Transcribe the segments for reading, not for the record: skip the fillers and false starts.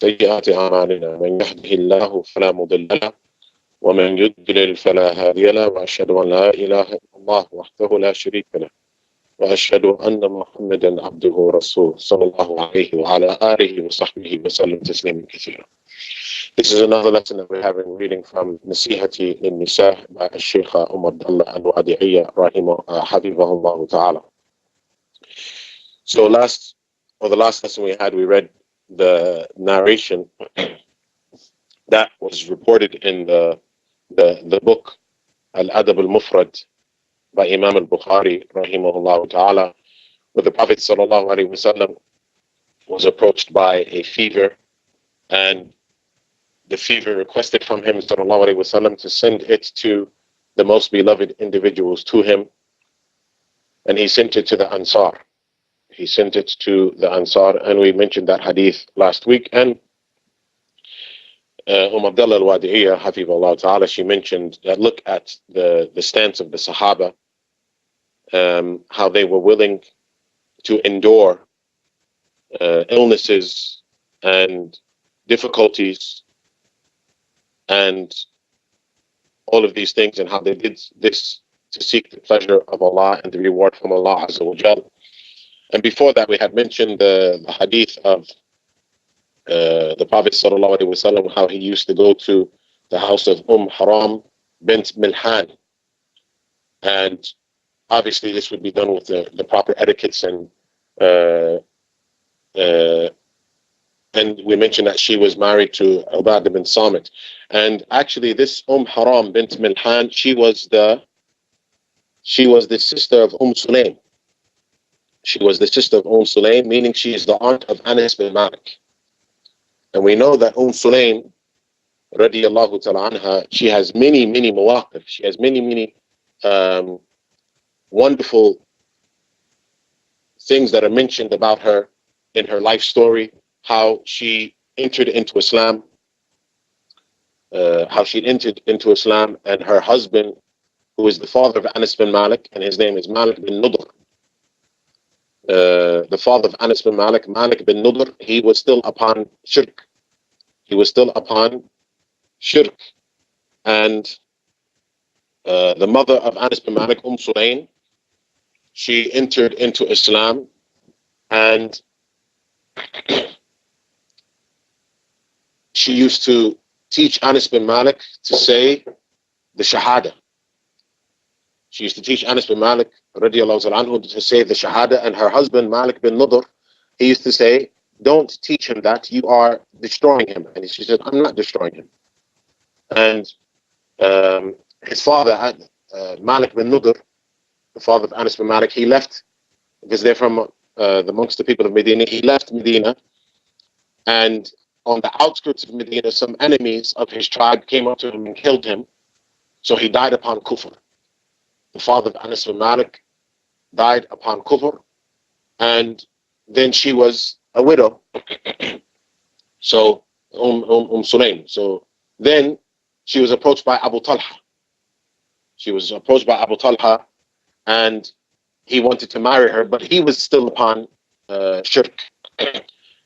سيئات أعمالنا من يهده الله فلا مضل له ومن يضلل فلا هادي له وأشهد أن لا إله إلا الله وحده لا شريك له وأشهد أن محمدا عبده ورسوله صلى الله عليه وعلى آله وصحبه وسلم تسليما كثيرا. This is another lesson that we're having reading from Nasihati lin-Nisa by Sheikh Abdullah al-Wadi'iyya Hafizahullah Ta'ala. So the last lesson we had, we read the narration that was reported in the book Al-Adab al-Mufrad by Imam al-Bukhari rahimahullah ta'ala, where the Prophet sallallahu alaihi wasallam was approached by a fever, and the fever requested from him sallallahu alaihi wasallam to send it to the most beloved individuals to him, and he sent it to the Ansar. He sent it to the Ansar, and we mentioned that hadith last week. And Abdullah al-Wadi'iyya Hafizahullah Ta'ala, she mentioned that look at the stance of the Sahaba, how they were willing to endure illnesses and difficulties and all of these things, and how they did this to seek the pleasure of Allah and the reward from Allah Azza wa Jal. And before that, we had mentioned the hadith of the Prophet sallallahu alaihi wasallam, how he used to go to the house of Haram bint Milhan, and obviously this would be done with the proper etiquettes, and we mentioned that she was married to Ubadah bin Samit, and actually this Haram bint Milhan, she was the sister of Sulaim. She was the sister of Sulaim, meaning she is the aunt of Anas bin Malik. And we know that Sulaim, radiyallahu ta'ala anha, she has many mawaqif. She has many wonderful things that are mentioned about her in her life story, how she entered into Islam, and her husband, who is the father of Anas bin Malik, and his name is Malik bin Nudr. The father of Anas bin Malik, Malik bin Nudr, he was still upon shirk. And the mother of Anas bin Malik, Sulaim, she entered into Islam, and she used to teach Anas bin Malik to say the Shahada. She used to teach Anas bin Malik radiyallahu anhu to say the Shahada, and her husband Malik bin Nudr, he used to say, don't teach him that, you are destroying him. And she said, I'm not destroying him. And his father, Malik bin Nudr, the father of Anas bin Malik, he left, because they're from amongst the people of Medina. He left Medina, and on the outskirts of Medina, some enemies of his tribe came up to him and killed him. So he died upon kufr. The father of Anas bin Malik died upon kufr, and then she was a widow. So Sulaim. So then she was approached by Abu Talha. And he wanted to marry her, but he was still upon shirk.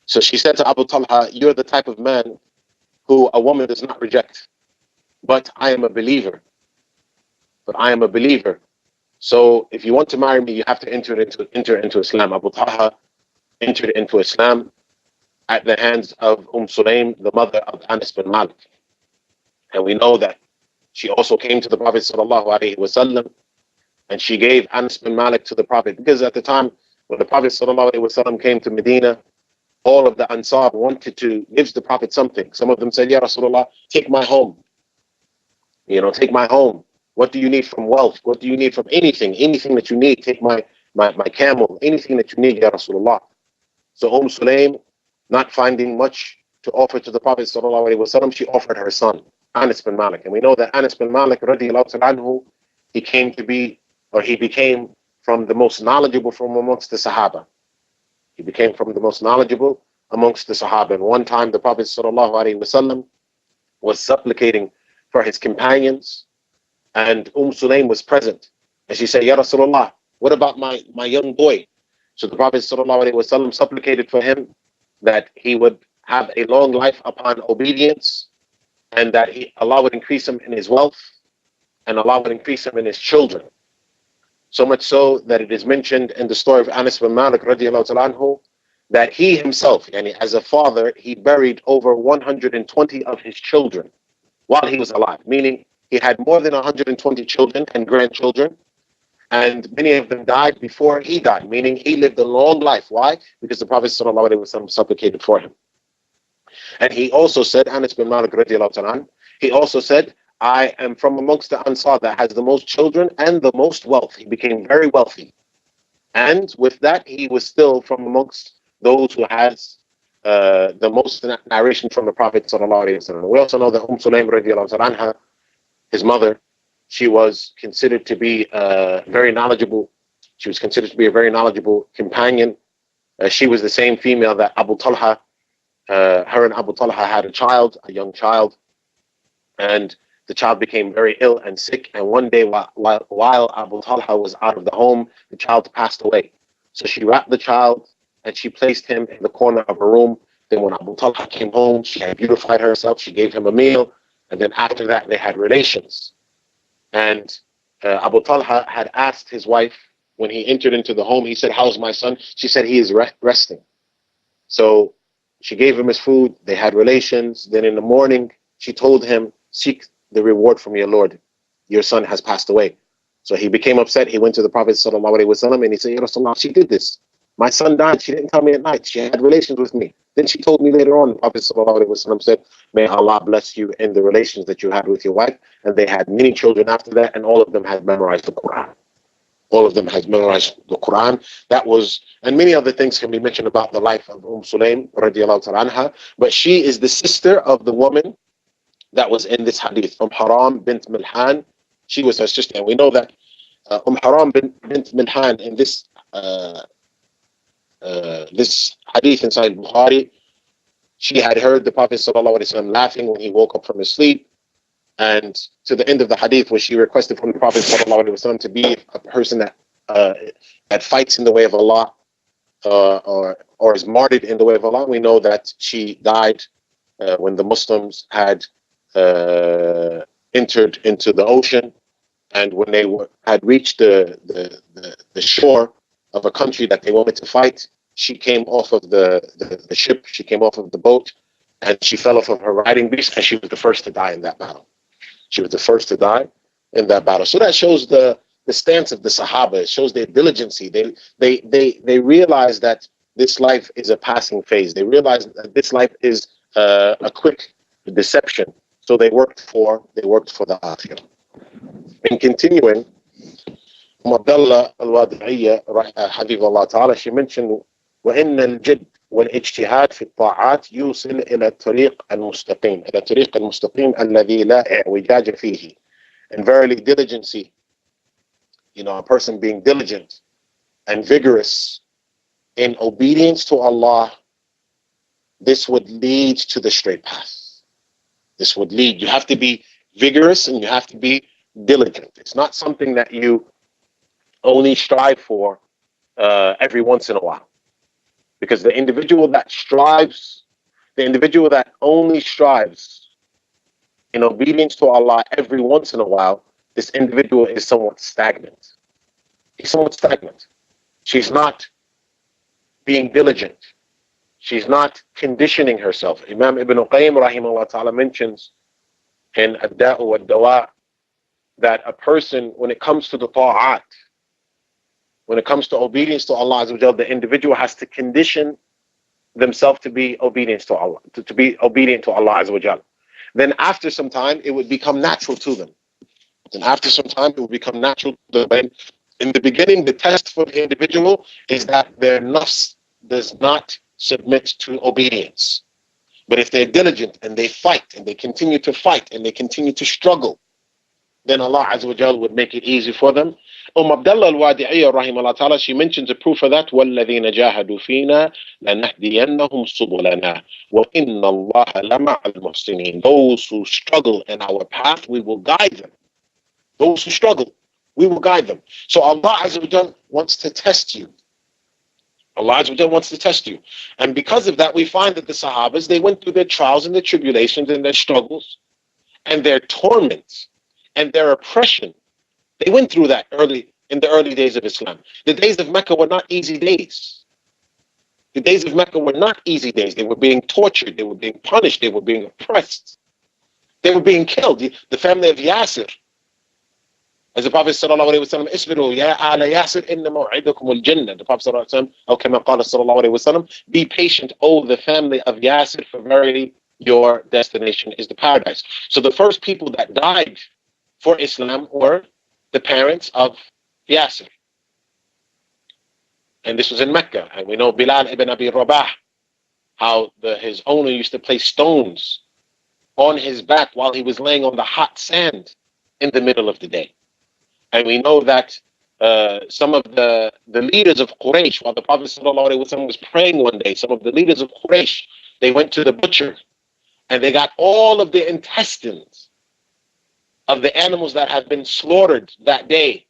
So she said to Abu Talha, you're the type of man who a woman does not reject, but I am a believer. So if you want to marry me, you have to enter into Islam. Abu Talha entered into Islam at the hands of Sulaim, the mother of Anas bin Malik. And we know that she also came to the Prophet sallallahu alaihi wasallam, and she gave Anas bin Malik to the Prophet, because at the time when the Prophet sallallahu alaihi wasallam came to Medina, all of the Ansar wanted to give the Prophet something. Some of them said, Ya Rasulullah, take my home. Take my home. What do you need from wealth? What do you need from anything? Anything that you need, take my camel, anything that you need, Ya Rasulullah. So Sulaim, not finding much to offer to the Prophet sallallahu alaihi wasallam, she offered her son, Anas bin Malik. And we know that Anas bin Malik radiyallahu anhu, he became from the most knowledgeable from amongst the Sahaba. And one time the Prophet sallallahu alaihi wasallam was supplicating for his companions, and Sulaim was present. And she said, Ya Rasulullah, what about my young boy? So the Prophet sallallahu alaihi wasallam supplicated for him that he would have a long life upon obedience, and that Allah would increase him in his wealth, and Allah would increase him in his children. So much so that it is mentioned in the story of Anas bin Malik radiallahu ta'ala anhu, that he himself, as a father, he buried over 120 of his children while he was alive, meaning he had more than 120 children and grandchildren, and many of them died before he died, meaning he lived a long life. Why? Because the Prophet sallallahu alaihi wasallam supplicated for him. And he also said, Anas bin Malik radiallahu ta'ala, he also said, I am from amongst the Ansar that has the most children and the most wealth. He became very wealthy. And with that, he was still from amongst those who has the most narration from the Prophet sallallahu alaihi wasallam. We also know that Sulaym radiallahu ta'ala, his mother, she was considered to be very knowledgeable. She was considered to be a very knowledgeable companion. She was the same female that Abu Talha, her and Abu Talha had a child, a young child, and the child became very ill and sick. And one day, while Abu Talha was out of the home, the child passed away. So she wrapped the child and she placed him in the corner of her room. Then when Abu Talha came home, she had beautified herself. She gave him a meal. And then after that, they had relations. And Abu Talha had asked his wife when he entered into the home, he said, how's my son? She said, he is resting. So she gave him his food. They had relations. Then in the morning, she told him, seek the reward from your Lord. Your son has passed away. So he became upset. He went to the Prophet sallallahu alaihi wasallam and he said, Ya Rasulullah, she did this. My son died. She didn't tell me at night. She had relations with me. Then she told me later on. The Prophet sallallahu alaihi wasallam said, may Allah bless you in the relations that you had with your wife. And they had many children after that, and all of them had memorized the Quran. All of them had memorized the Quran. That was, and many other things can be mentioned about the life of Sulaym radiallahu ta'ala anha. But she is the sister of the woman that was in this hadith, Haram bint Milhan. She was her sister. And we know that Haram bint Milhan in this this hadith inside Bukhari, she had heard the Prophet ﷺ laughing when he woke up from his sleep. And to the end of the hadith, where she requested from the Prophet ﷺ to be a person that fights in the way of Allah or is martyred in the way of Allah. We know that she died when the Muslims had entered into the ocean, and when they had reached the shore of a country that they wanted to fight, she came off of the ship, she came off of the boat, and she fell off of her riding beast, and she was the first to die in that battle. She was the first to die in that battle. So that shows the stance of the Sahaba. It shows their diligency. They realize that this life is a passing phase. They realize that this life is a quick deception. So they worked for the akhirah. In continuing, Abdullah al-Wadi'iyya, Habibullah Ta'ala, she mentioned, وَإِنَّ الْجِدْ والاجتهاد في الطاعات يوصل إلى الطريق المستقيم إلى الطريق المستقيم الذي لا اعوجاج فيه. And verily diligency, a person being diligent and vigorous in obedience to Allah, this would lead to the straight path. This would lead. You have to be vigorous and you have to be diligent. It's not something that you only strive for every once in a while. Because the individual that only strives in obedience to Allah every once in a while, this individual is somewhat stagnant. He's somewhat stagnant. She's not being diligent. She's not conditioning herself. Imam Ibn Qayyim rahimahullah ta'ala mentions in Ad-Da'u wad-Dawa that a person, when it comes to the ta'at, when it comes to obedience to Allah Azza wa Jal, the individual has to condition themselves to be obedient to Allah, to be obedient to Allah Azza wa Jal. Then after some time, it would become natural to them. In the beginning, the test for the individual is that their nafs does not submit to obedience. But if they're diligent and they fight and they continue to fight and they continue to struggle, then Allah Azza wa Jal would make it easy for them. Abdullah al-Wadi'iyya rahimahullah ta'ala, she mentions a proof of that. وَالَّذِينَ جَاهَدُوا فِينَا لَنَهْدِيَنَّهُمْ سُبُلَنَا وَإِنَّ اللَّهَ لَمَعَ الْمُحْسِنِينَ. Those who struggle in our path, we will guide them. Those who struggle, we will guide them. So Allah Azza wa Jal wants to test you. Allah Azza wa Jalla wants to test you. And because of that, we find that the Sahabas, they went through their trials and their tribulations and their struggles and their torments and their oppression. They went through that in the early days of Islam. The days of Mecca were not easy days. The days of Mecca were not easy days. They were being tortured. They were being punished. They were being oppressed. They were being killed. The family of Yasir, as the Prophet sallallahu alaihi wasallam, "Isbiru ya ala Yasir, inna maw'idakum al-jannah." The Prophet sallallahu alaihi wasallam, or kama qala sallallahu alaihi wasallam, "Be patient, O the family of Yasir, for verily your destination is the paradise." So the first people that died for Islam were the parents of Yasir. And this was in Mecca. And we know Bilal ibn Abi Rabah, how his owner used to place stones on his back while he was laying on the hot sand in the middle of the day. And we know that some of the leaders of Quraysh, while the Prophet ﷺ was praying one day, some of the leaders of Quraysh, they went to the butcher and they got all of the intestines of the animals that had been slaughtered that day.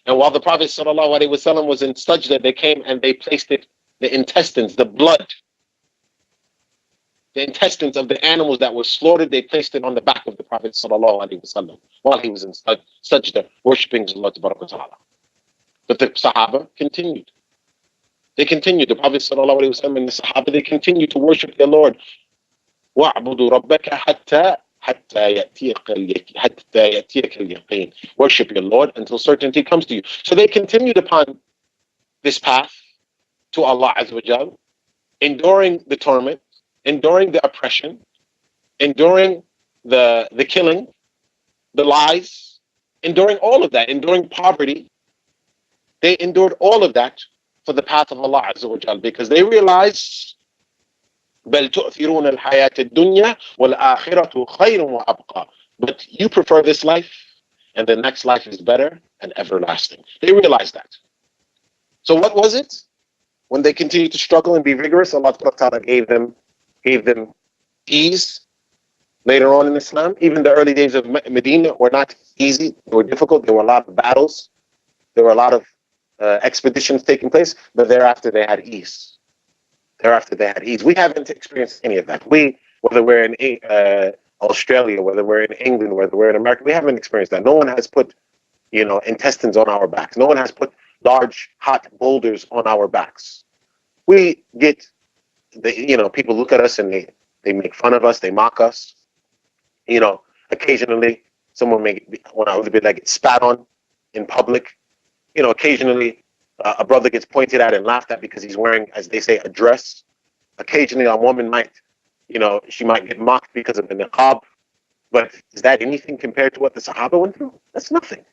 And while the Prophet ﷺ was in sajda, they came and they placed the intestines, the blood, the intestines of the animals that were slaughtered, they placed it on the back of the Prophet ﷺ while he was in sajda, worshipping Allah Ta'ala. But the Sahaba continued. They continued. The Prophet ﷺ and the Sahaba, they continued to worship their Lord. وَاعْبُدُوا رَبَّكَ حَتَّى يَأْتِيَكَ الْيَقِينَ. Worship your Lord until certainty comes to you. So they continued upon this path to Allah Azza wa Jal, enduring the torment, enduring the oppression, enduring the killing, the lies, enduring all of that, enduring poverty. They endured all of that for the path of Allah Azza wa Jal, because they realized بل تؤثرون الحياة الدنيا والآخرة خير وأبقى. But you prefer this life, and the next life is better and everlasting. They realized that. So what was it? When they continued to struggle and be vigorous, Allah Ta'ala gave them ease later on in Islam. Even the early days of Medina were not easy. They were difficult. There were a lot of battles. There were a lot of expeditions taking place, but thereafter they had ease. Thereafter they had ease. We haven't experienced any of that. Whether we're in Australia, whether we're in England, whether we're in America, we haven't experienced that. No one has put, intestines on our backs. No one has put large, hot boulders on our backs. We get, people look at us and they make fun of us. They mock us. Occasionally someone when I was a bit like get spat on in public. Occasionally a brother gets pointed at and laughed at because he's wearing, as they say, a dress. Occasionally a woman might, she might get mocked because of the niqab. But is that anything compared to what the Sahaba went through? That's nothing.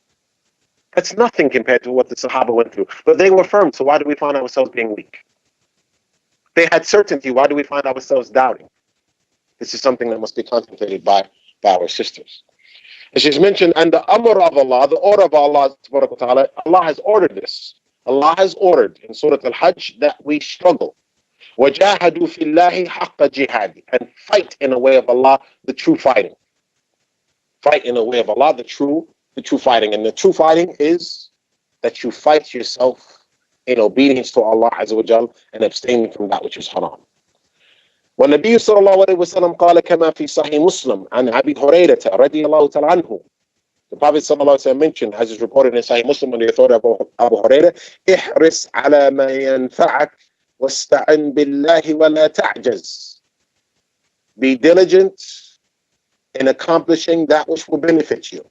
That's nothing compared to what the Sahaba went through. But they were firm, so why do we find ourselves being weak? They had certainty, why do we find ourselves doubting? This is something that must be contemplated by our sisters. As she's mentioned, and the amr of Allah, the order of Allah, Allah has ordered this. Allah has ordered in Surah Al-Hajj that we struggle. وَجَاهَدُوا فِي اللَّهِ حَقَّ جِهَادِ, and fight in the way of Allah, the true fighting. Fight in the way of Allah, the true fighting. And the true fighting is that you fight yourself in obedience to Allah Azza wa Jal and abstaining from that which is haram. والنبي صلى الله عليه وسلم قال كما في صحيح مسلم عن أبي هريرة رضي الله تعالى عنه. The Prophet ﷺ mentioned, as is reported in Sahih Muslim on the authority of Abu Hurairah, احرص على ما ينفعك واستعن بالله ولا تعجز. Be diligent in accomplishing that which will benefit you,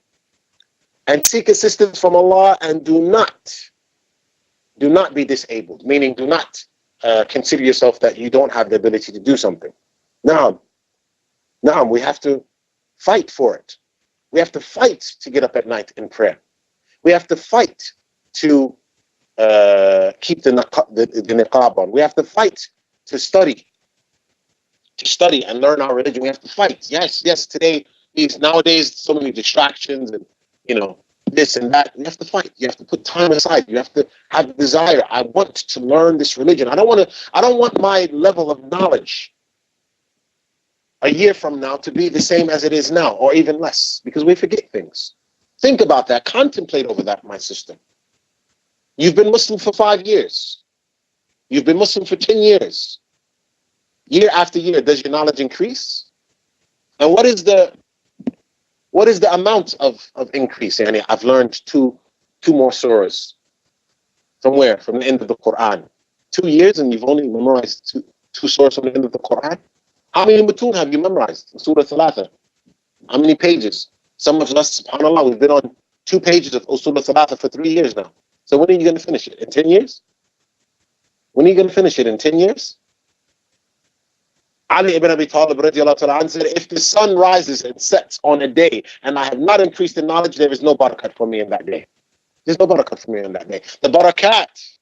and seek assistance from Allah, and do not be disabled. Meaning, do not consider yourself that you don't have the ability to do something. Now, we have to fight for it. We have to fight to get up at night in prayer. We have to fight to keep the niqab on. We have to fight to study and learn our religion. We have to fight. Yes. Today, nowadays, so many distractions and this and that. You have to fight. You have to put time aside. You have to have the desire. I want to learn this religion. I don't want my level of knowledge a year from now to be the same as it is now, or even less, because we forget things. Think about that. Contemplate over that, my sister. You've been Muslim for 5 years. You've been Muslim for 10 years. Year after year, does your knowledge increase? And what is the amount of increase? Yani I've learned two more surahs. From where? From the end of the Quran. 2 years and you've only memorized two surahs from the end of the Quran? How many mutun have you memorized? Surah Thalatha. How many pages? Some of us, subhanAllah, we've been on 2 pages of Surah Thalatha for 3 years now. So when are you going to finish it? In 10 years? When are you going to finish it? In 10 years? Ali ibn Abi Talib radiallahu ta'ala said, if the sun rises and sets on a day and I have not increased in knowledge, there is no barakat for me in that day. There's no barakat for me in that day. The barakat,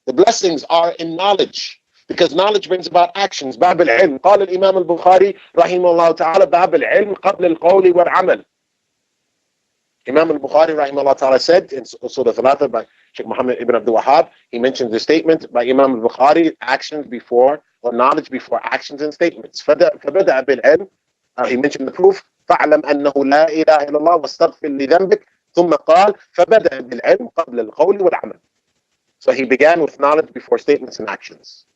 the blessings are in knowledge, because knowledge brings about actions. باب العلم. قال الإمام البخاري رحمه الله تعالى باب العلم قبل القول والعمل. Imam al-Bukhari rahimahullah ta'ala said in Surah Thalatha by Sheikh Muhammad ibn Abdul Wahhab, he mentions the statement by Imam al-Bukhari, actions before, or knowledge before actions and statements. فَبَدَأَ بِالْعِلْمِ, he mentioned the proof, فَاعْلَمْ أَنَّهُ لَا إِلَهَ إِلَّا اللَّهُ وَاسْتَغْفِرْ لِذَنْبِكَ ثُمَّ قال فَبَدَأَ بِالْعِلْمِ قبل القول والعمل. So he began with knowledge before statements and actions.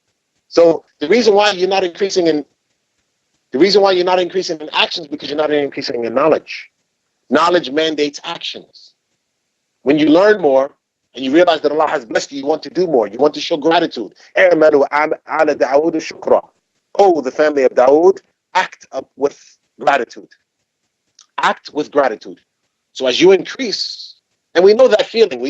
So the reason why you're not increasing in actions, because you're not increasing in knowledge. Knowledge mandates actions. When you learn more and you realize that Allah has blessed you, you want to do more. You want to show gratitude. Oh, the family of Dawood, act up with gratitude. Act with gratitude. So as you increase, and we know that feeling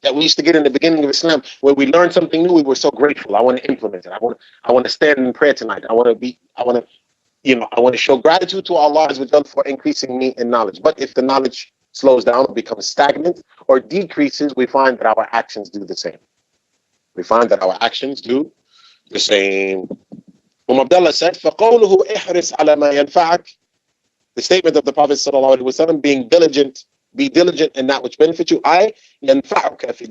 that we used to get in the beginning of Islam, where we learned something new, we were so grateful. I want to implement it. I want to stand in prayer tonight. I want to show gratitude to Allah for increasing me in knowledge. But if the knowledge slows down or becomes stagnant or decreases, we find that our actions do the same. Abdullah said, فَقَوْلُهُ اِحْرِصْ عَلَى مَا يَنْفَعَكَ. The statement of the Prophet ﷺ, be diligent in that which benefits you. يَنْفَعُكَ فِي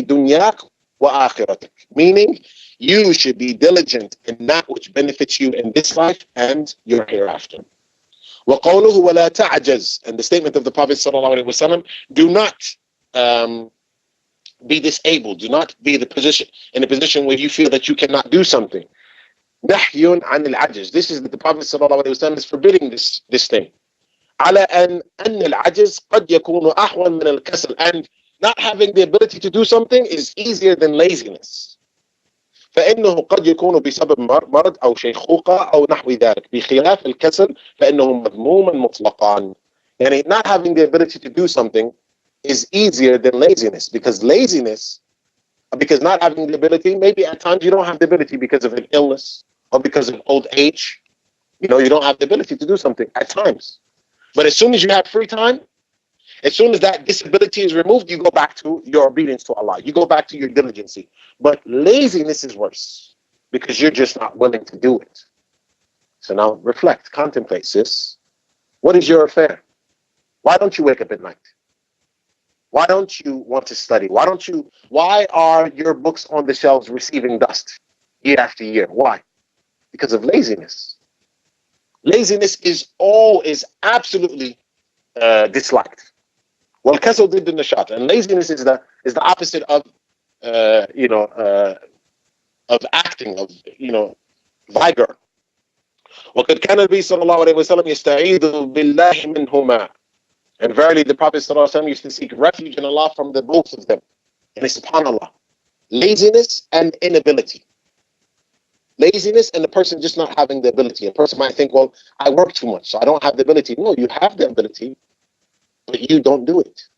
دُنْيَاكَ وَآخِرَتِكَ. Meaning, you should be diligent in that which benefits you in this life and your hereafter. وَقَوْلُهُ وَلَا تَعْجَزْ. And the statement of the Prophet ﷺ, do not be disabled. Do not be in a position where you feel that you cannot do something. نَحْيٌ عَنِ الْعَجْزِ. This is the Prophet ﷺ is forbidding this thing. على أن العجز قد يكون أحوال من الكسل. And not having the ability to do something is easier than laziness. فإنه قد يكون بسبب مرض أو شيخوخة أو نحو ذلك بخلاف الكسل فإنه مذموما مطلقا. يعني not having the ability to do something is easier than laziness, because not having the ability, maybe at times you don't have the ability because of an illness or because of old age. You don't have the ability to do something at times. But as soon as you have free time, as soon as that disability is removed, you go back to your obedience to Allah. You go back to your diligency. But laziness is worse, because you're just not willing to do it. So now reflect, contemplate, sis. What is your affair? Why don't you wake up at night? Why don't you want to study? Why are your books on the shelves receiving dust year after year? Why? Because of laziness. Laziness is absolutely disliked. Well, kasal did the nashat, and laziness is the opposite of acting, of vigor. وقد كان النبي صلى الله عليه وسلم يستعيذ بالله منهما. And verily, the Prophet صلى الله عليه وسلم used to seek refuge in Allah from the both of them. And subhanallah, laziness and inability. Laziness and the person just not having the ability. A person might think, well, I work too much, so I don't have the ability. No, you have the ability, but you don't do it.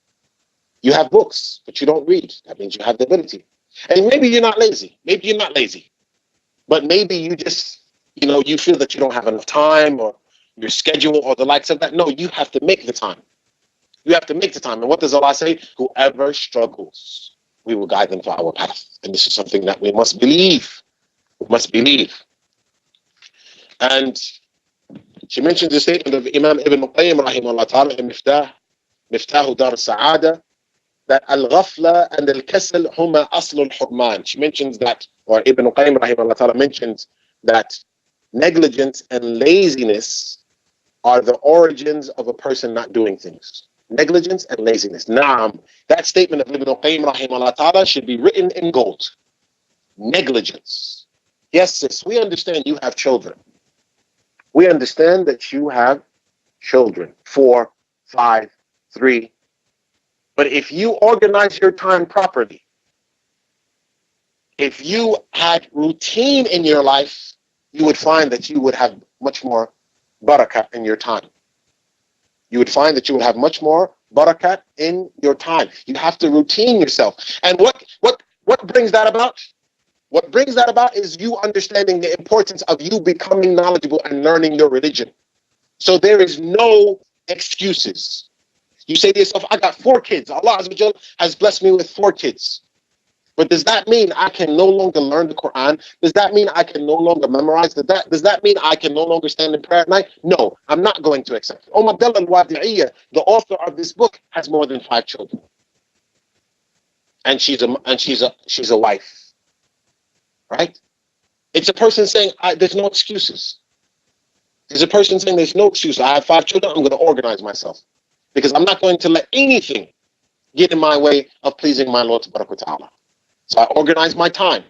You have books, but you don't read. That means you have the ability. And maybe you're not lazy. But maybe you just, you feel that you don't have enough time, or your schedule, or the likes of that. No, you have to make the time. And what does Allah say? Whoever struggles, we will guide them to our path. And this is something that we must believe. And she mentions the statement of Imam Ibn Qayyim rahimahullah ta'ala in Miftahu Dar Sa'ada, that al-ghafla and al-kasal huma asl al-hurman. She mentions that, or Ibn Qayyim rahimahullah ta'ala mentions that negligence and laziness are the origins of a person not doing things. Negligence and laziness. Naam. That statement of Ibn Qayyim rahimahullah ta'ala should be written in gold. negligence. Yes, sis, we understand you have children. We understand that you have children, 4, 5, 3. But if you organize your time properly, if you had routine in your life, you would find that you would have much more barakah in your time. You would find that you would have much more barakah in your time. You have to routine yourself. And what brings that about? What brings that about is you understanding the importance of you becoming knowledgeable and learning your religion. So there is no excuses. You say to yourself, I got 4 kids. Allah Azza wa Jal has blessed me with 4 kids. But does that mean I can no longer learn the Quran? Does that mean I can no longer memorize? Does that mean I can no longer stand in prayer at night? No, I'm not going to accept it. Abdullah al-Wadi'iyya, the author of this book, has more than 5 children. And she's a wife. Right? It's a person saying, there's no excuses. There's a person saying there's no excuses. I have 5 children, I'm going to organize myself. Because I'm not going to let anything get in my way of pleasing my Lord Ta'ala. So I organize my time.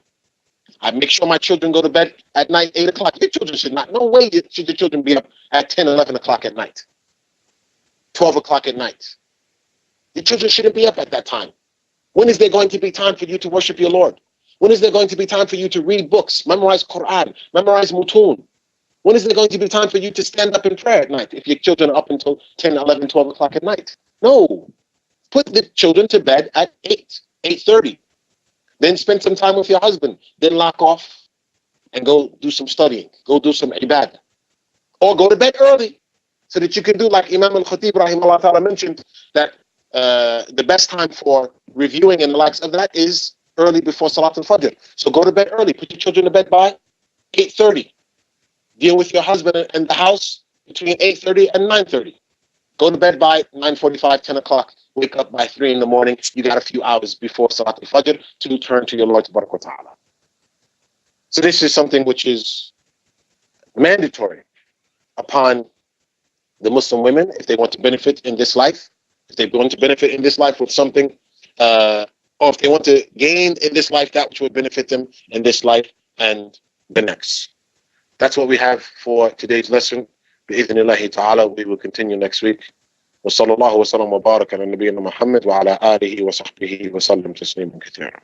I make sure my children go to bed at night, 8 o'clock. Your children should not, no way should your children be up at 10, 11 o'clock at night, 12 o'clock at night. Your children shouldn't be up at that time. When is there going to be time for you to worship your Lord? When is there going to be time for you to read books, memorize Quran, memorize mutun? When is there going to be time for you to stand up in prayer at night if your children are up until 10, 11, 12 o'clock at night? No. Put the children to bed at 8, 8:30. Then spend some time with your husband. Then lock off and go do some studying. Go do some ibadah. Or go to bed early so that you can do like Imam al-Khatib rahimahullah ta'ala mentioned that the best time for reviewing and the likes of that is early before Salat al-Fajr. So go to bed early. Put your children to bed by 8:30. Deal with your husband in the house between 8:30 and 9:30. Go to bed by 9:45, 10 o'clock. Wake up by 3 in the morning. You got a few hours before Salat al-Fajr to turn to your Lord Ta'ala. So this is something which is mandatory upon the Muslim women if they want to benefit in this life. If they want to benefit in this life with something, or if they want to gain in this life that which would benefit them in this life and the next. That's what we have for today's lesson. بإذن ta'ala, we will continue next week. وصلى الله وسلم وبارك على نبينا محمد وعلى آله وصحبه وسلم تسليما كثيرا.